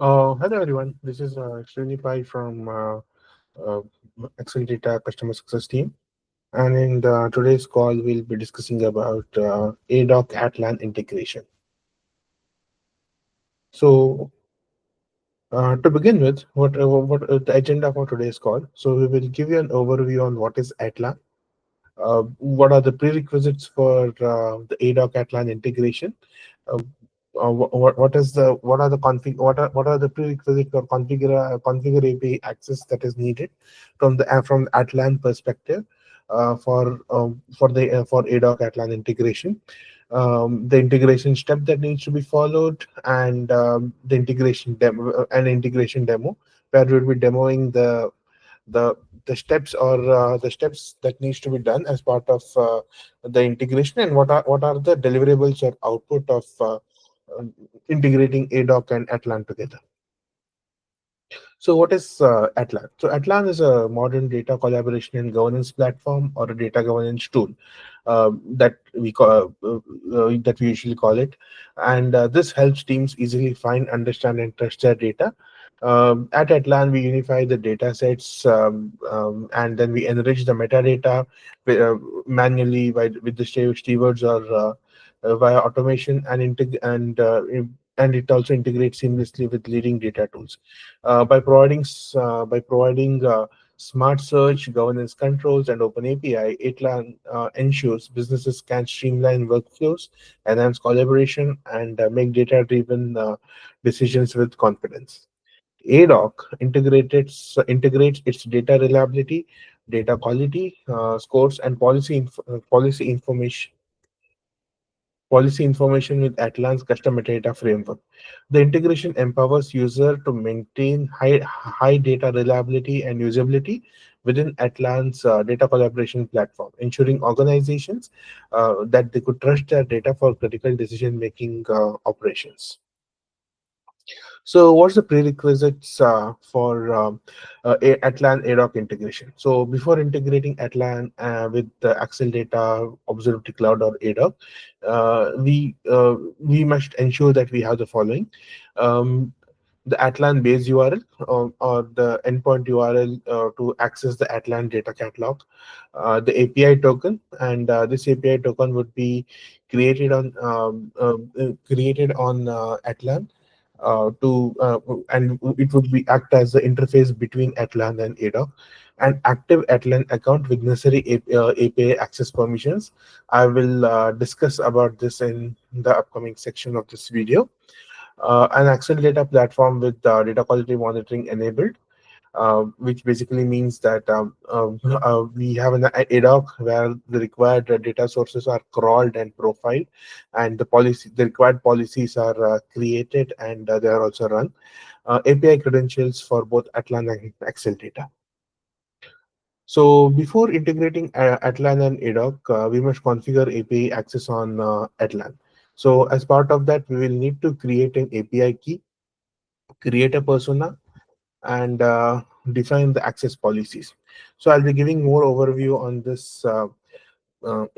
Hello everyone. This is Srini Pai from uh, Excel Data Customer Success Team, and in today's call, we'll be discussing about ADOC Atlan integration. So, to begin with, what the agenda for today's call? So, we will give you an overview on what is Atlan, what are the prerequisites for the ADOC Atlan integration, uh, what are the config what are the prerequisites for configure API access that is needed from the Atlan perspective for ADOC Atlan integration, the integration step that needs to be followed, and integration demo where we'll be demoing the the steps that needs to be done as part of the integration, and what are the deliverables or output of integrating ADOC and Atlan together. So what is Atlan? So Atlan is a modern data collaboration and governance platform, or a data governance tool that we usually call it, and this helps teams easily find, understand, and trust their data. At Atlan, we unify the data sets, and then we enrich the metadata manually with the stewards, or via automation, and it also integrates seamlessly with leading data tools. By providing smart search, governance controls, and open API, Atlan ensures businesses can streamline workflows, enhance collaboration, and make data-driven decisions with confidence. ADOC integrates its data reliability, data quality scores, and policy information with Atlan's custom metadata framework. The integration empowers user to maintain high data reliability and usability within Atlan's data collaboration platform, ensuring organizations that they could trust their data for critical decision-making operations. So, what's the prerequisites for Atlan ADOC integration? So, before integrating Atlan with the Axel Data Observability Cloud, or ADOC, we must ensure that we have the following: um, the Atlan base URL, or the endpoint URL to access the Atlan data catalog, the API token, and this API token would be created on Atlan and it would be act as the interface between Atlan and ADOC. An active Atlan account with necessary API access permissions. I will discuss about this in the upcoming section of this video. An Axel data platform with data quality monitoring enabled, which basically means that we have an ADOC where the required data sources are crawled and profiled, and the required policies are created, and they are also run. API credentials for both Atlan and Excel data. So before integrating Atlan and ADOC, we must configure API access on Atlan. So as part of that, we will need to create an API key, create a persona, and define the access policies. So I'll be giving more overview on this while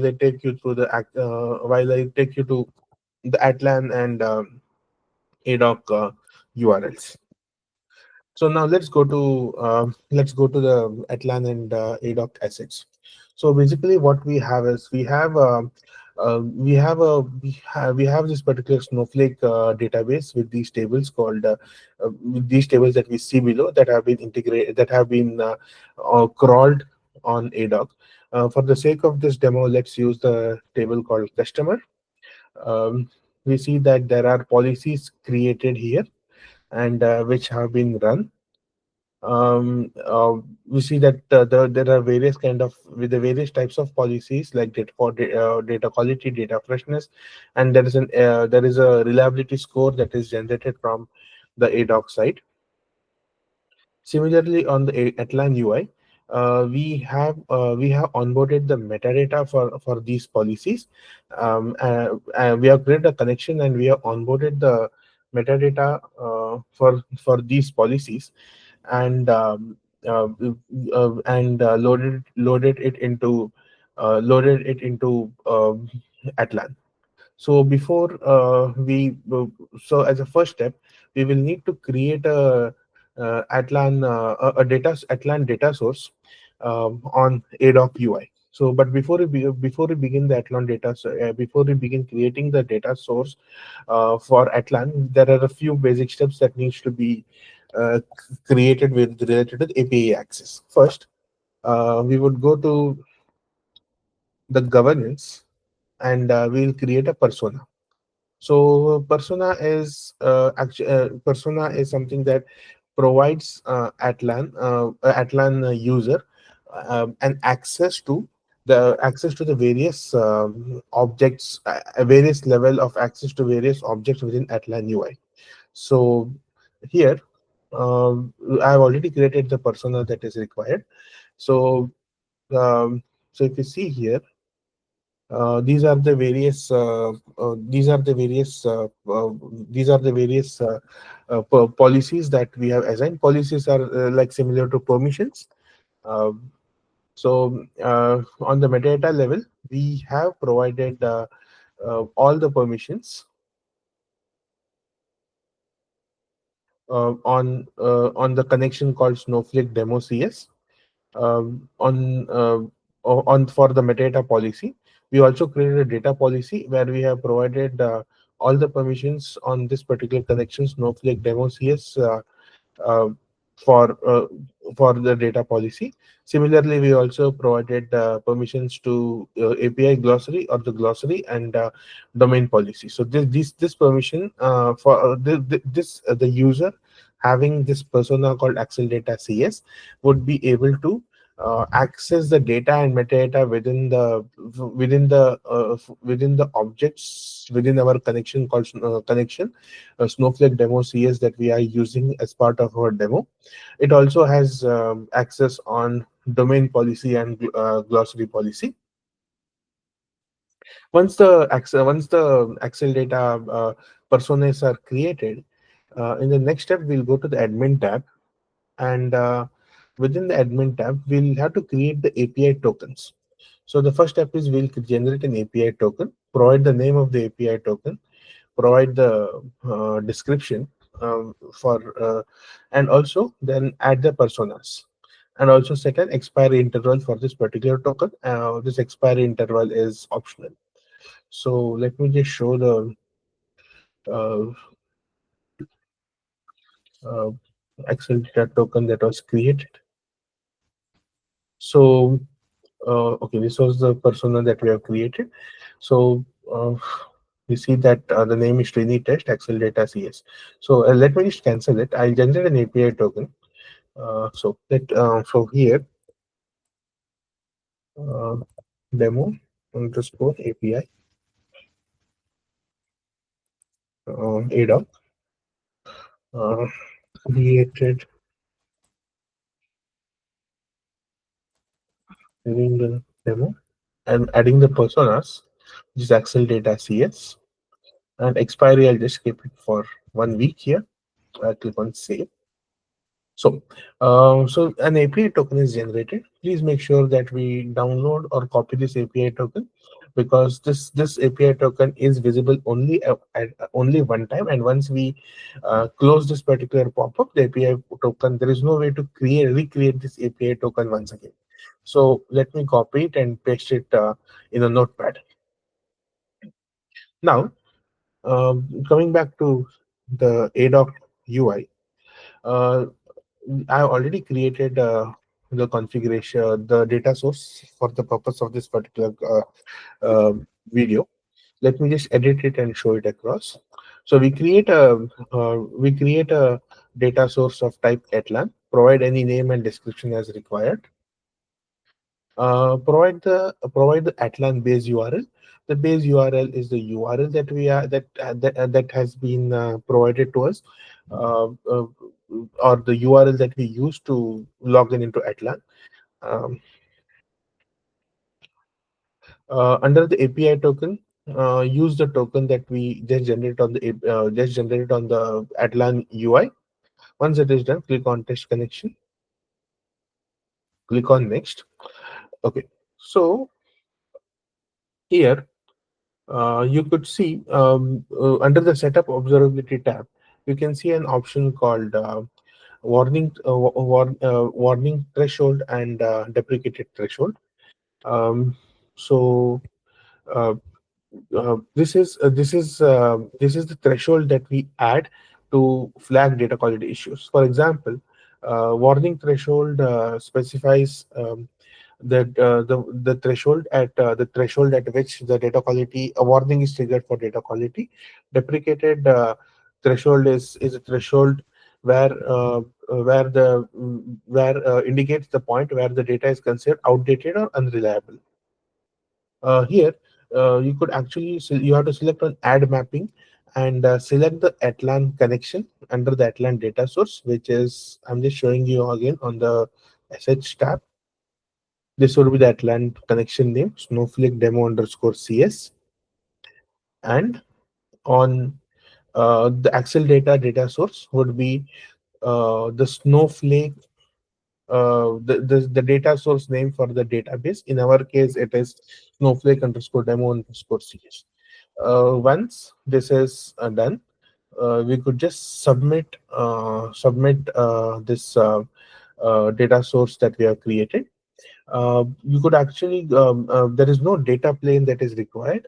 I take you through while I take you to the Atlan and ADOC URLs. So now let's go to the Atlan and ADOC assets. So basically, what we have is we have this particular Snowflake database with these tables with these tables that we see below, that have been integrated, that have been crawled on ADOC. For the sake of this demo, let's use the table called customer. We see that there are policies created here, and which have been run. We see that there are various kind of with the various types of policies, like data quality, data freshness, and there is a reliability score that is generated from the ADOC side. Similarly, on the Atlan UI, we have onboarded the metadata for these policies. We have created a connection, and we have onboarded the metadata for these policies, and loaded it into Atlan. So before so as a first step, we will need to create a data Atlan data source on ADOC UI. So, but before we begin the Atlan before we begin creating the data source for Atlan, there are a few basic steps that needs to be created with related to the API access. First, we would go to the governance, and we'll create a persona. So persona is something that provides Atlan user an access to the various objects, various level of access to various objects within Atlan UI. So here, I have already created the persona that is required. So um, so if you see here, these are the various these are the various policies that we have assigned. Policies are like similar to permissions. Um on the metadata level, we have provided all the permissions on the connection called Snowflake demo CS. On for the metadata policy, we also created a data policy where we have provided all the permissions on this particular connection Snowflake demo CS uh, for uh, for the data policy. Similarly, we also provided permissions to API glossary or the glossary and domain policy. So this permission for the user having this persona called Axel Data CS would be able to access the data and metadata within the objects within our connection called connection Snowflake demo CS that we are using as part of our demo. It also has access on domain policy and glossary policy. Once the Excel data personas are created, in the next step we'll go to the admin tab, and within the admin tab we'll have to create the API tokens. So the first step is we'll generate an API token, provide the name of the API token, provide the description for and also then add the personas, and also set an expiry interval for this particular token. This expiry interval is optional. So let me just show the uh, uh, Excel data token that was created. So okay, this was the persona that we have created. So we see that the name is Trini Test Excel Data CS. So let me just cancel it. I'll generate an API token. So here uh, demo underscore API ADOC uh, created during the demo. I'm adding the personas, which is Excel Data CS, and expiry. I'll just keep it for 1 week here. I click on save. So an API token is generated. Please make sure that we download or copy this API token, because this API token is visible only at only one time, and once we close this particular pop-up, the API token, there is no way to recreate this API token once again. So let me copy it and paste it in a notepad. Now, coming back to the ADOC UI. Uh, I already created the configuration, the data source for the purpose of this particular uh, video. Let me just edit it and show it across. So we create a data source of type Atlan. Provide any name and description as required. Provide the Atlan base URL. The base URL is the URL that we are that has been provided to us, uh, uh, or the URL that we use to log in into Atlan. Um, Under the API token, use the token that we just generated on the Atlan UI. Once it is done, click on test connection. Click on next. Okay. So here You could see under the setup observability tab, you can see an option called warning threshold and deprecated threshold. Um, so uh, this is the threshold that we add to flag data quality issues. For example, warning threshold specifies the threshold at which the data quality a warning is triggered for data quality. Deprecated threshold is a threshold where indicates the point where the data is considered outdated or unreliable. Here, you could actually you have to select on add mapping and select the Atlan connection under the Atlan data source, which is I'm just showing you again on the SH tab. This would be the Atlan connection name, Snowflake demo underscore CS, and on the Axel data source would be the Snowflake the data source name for the database. In our case, it is Snowflake underscore demo underscore CS. Once this is done, we could just submit this data source that we have created. You could actually there is no data plane that is required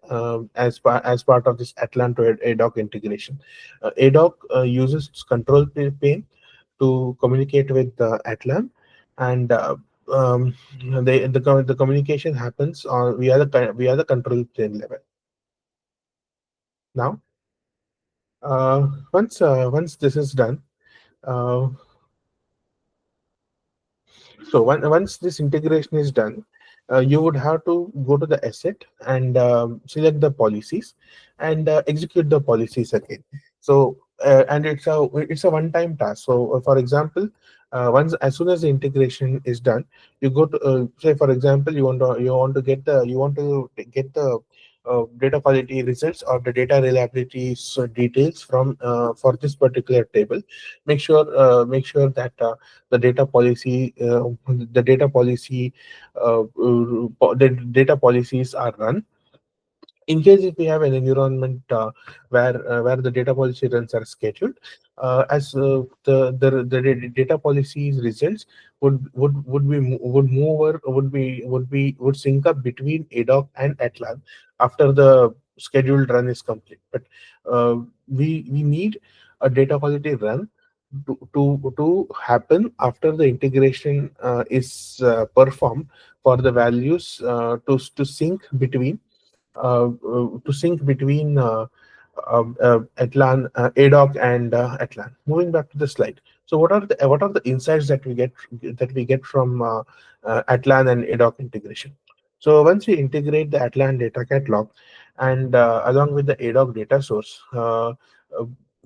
as part of this Atlan to ADOC integration. ADOC uses control plane to communicate with Atlan, and the communication happens on via the control plane level. Now, once this is done, uh, once this integration is done, you would have to go to the asset and select the policies and execute the policies again. So and it's a one-time task. So for example, once as soon as the integration is done, you go to say for example you want to get the data quality results or the data reliability details from for this particular table. Make sure that the data policy the data policies are run. In case if we have an environment where the data policy runs are scheduled, as the data policies results would move over would sync up between ADOC and Atlan after the scheduled run is complete. But we need a data quality run to happen after the integration is performed for the values to sync between Atlan, ADOC, and Atlan. Moving back to the slide. So, what are the insights that we get from Atlan and ADOC integration? So, once we integrate the Atlan data catalog and along with the ADOC data source,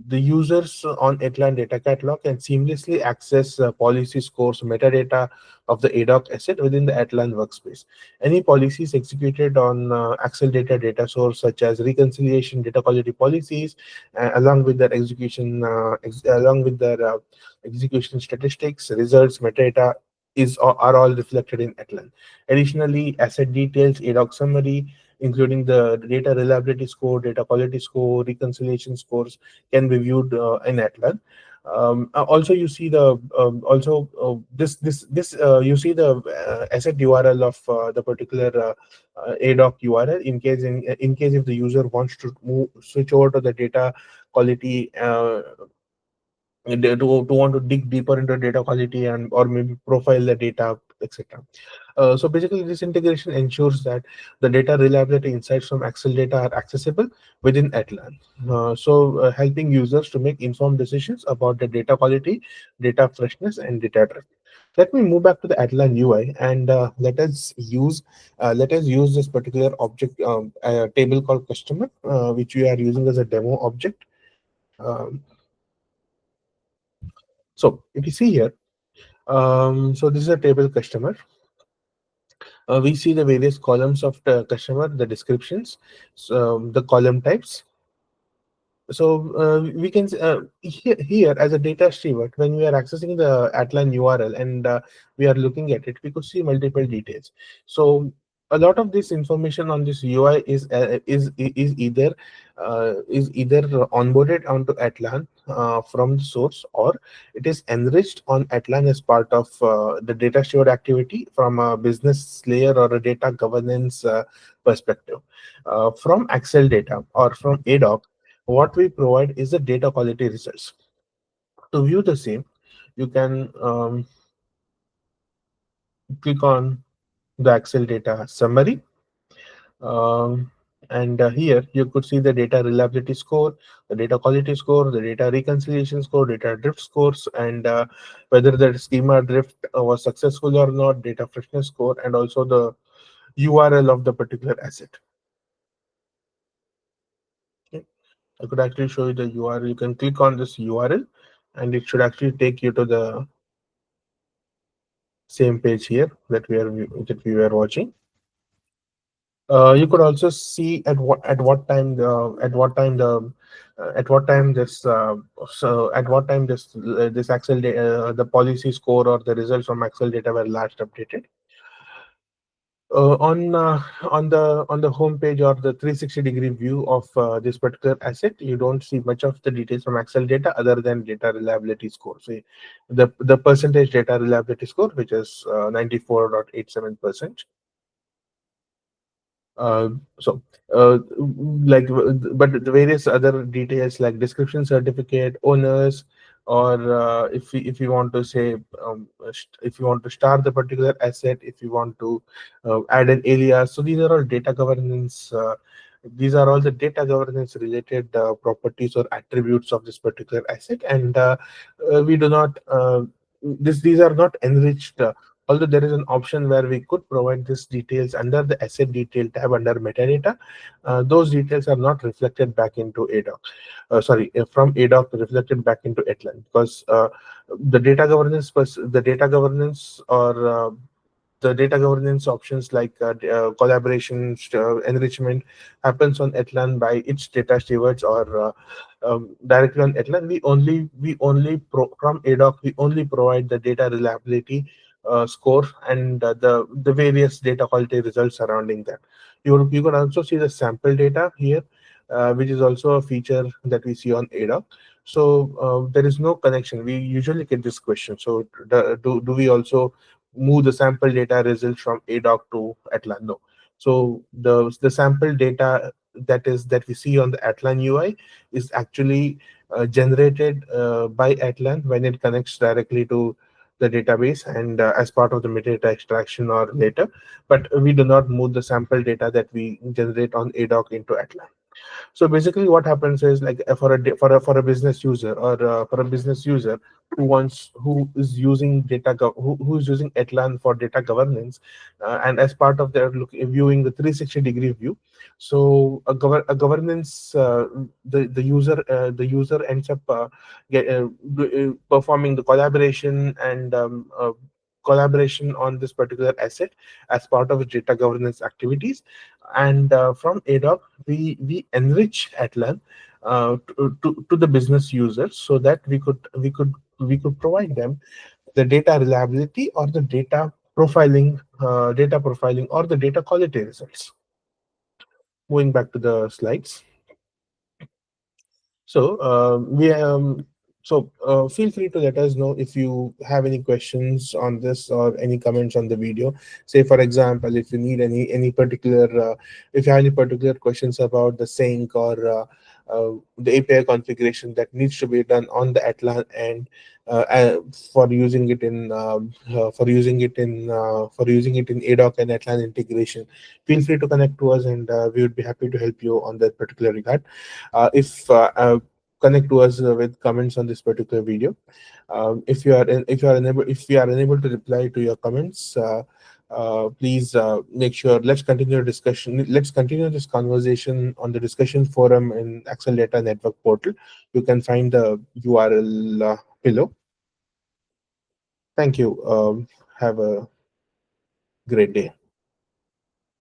the users on Atlan data catalog can seamlessly access policy scores metadata of the ADOC asset within the Atlan workspace. Any policies executed on Axel data source, such as reconciliation data quality policies, along with their execution statistics, results, metadata are all reflected in Atlan. Additionally, asset details, ADOC summary, including the data reliability score, data quality score, reconciliation scores, can be viewed in Atlan. Also, you see the also this you see the asset URL of the particular ADOC URL in case if the user wants to switch over to the data quality to want to dig deeper into data quality and or maybe profile the data, etc. So basically, this integration ensures that the data reliability insights from Excel data are accessible within Atlan, helping users to make informed decisions about the data quality, data freshness, and data drift. Let me move back to the Atlan UI and let us use this particular object table called customer, which we are using as a demo object. Um, so if you see here, so this is a table customer. We see the various columns of the customer, the descriptions, so the column types. So we can here as a data steward, when we are accessing the Atlan URL and we are looking at it, we could see multiple details. So A lot of this information on this UI is either onboarded onto Atlan from the source, or it is enriched on Atlan as part of the data stored activity from a business layer or a data governance perspective. From Excel data or from ADOC, what we provide is the data quality results. To view the same, you can click on the Excel data summary. Um, and here you could see the data reliability score, the data quality score, the data reconciliation score, data drift scores, and whether the schema drift was successful or not, data freshness score, and also the URL of the particular asset. Okay. I could actually show you the URL. You can click on this URL, and it should actually take you to the same page here that we were watching. You could also see at what time this the policy score or the results from Excel data were last updated. On the home page or the 360-degree view of this particular asset, you don't see much of the details from Excel data other than data reliability score. So the percentage data reliability score, which is 94.87%. Uh, so, like, but the various other details like description certificate, owners, or if you want to say, if you want to star the particular asset, if you want to add an alias. So these are all data governance. These are all the data governance related properties or attributes of this particular asset, and we do not. These are not enriched. Although there is an option where we could provide these details under the asset detail tab under metadata, those details are not reflected back into ADOC. From ADOC reflected back into Atlan, because the data governance or the data governance options like collaboration enrichment happens on Atlan by its data stewards, or directly on Atlan. From ADOC we only provide the data reliability score and the various data quality results surrounding that. You can also see the sample data here, which is also a feature that we see on ADOC. So there is no connection. We usually get this question. So do we also move the sample data results from ADOC to Atlan? No. So the sample data that we see on the Atlan UI is actually generated by Atlan when it connects directly to the database and as part of the metadata extraction or later. But we do not move the sample data that we generate on ADOC into Atlan. So basically, what happens is, like, for a business user, or for a business user who is using who is using Atlan for data governance, and as part of their viewing the 360-degree view. So a governance, the user ends up performing the collaboration on this particular asset as part of data governance activities. And from ADOC, we enrich Atlan to the business users, so that we could provide them the data reliability or the data profiling or the data quality results. Moving back to the slides. So feel free to let us know if you have any questions on this or any comments on the video. Say, for example, if you need any particular if you have any particular questions about the sync or the API configuration that needs to be done on the Atlan end, for using it in ADOC and Atlan integration, feel free to connect to us, and we would be happy to help you on that particular regard. If Connect to us with comments on this particular video. If we are unable to reply to your comments, please make sure, let's continue this conversation on the discussion forum in Excel Data Network portal. You can find the URL below. Thank you. Have a great day.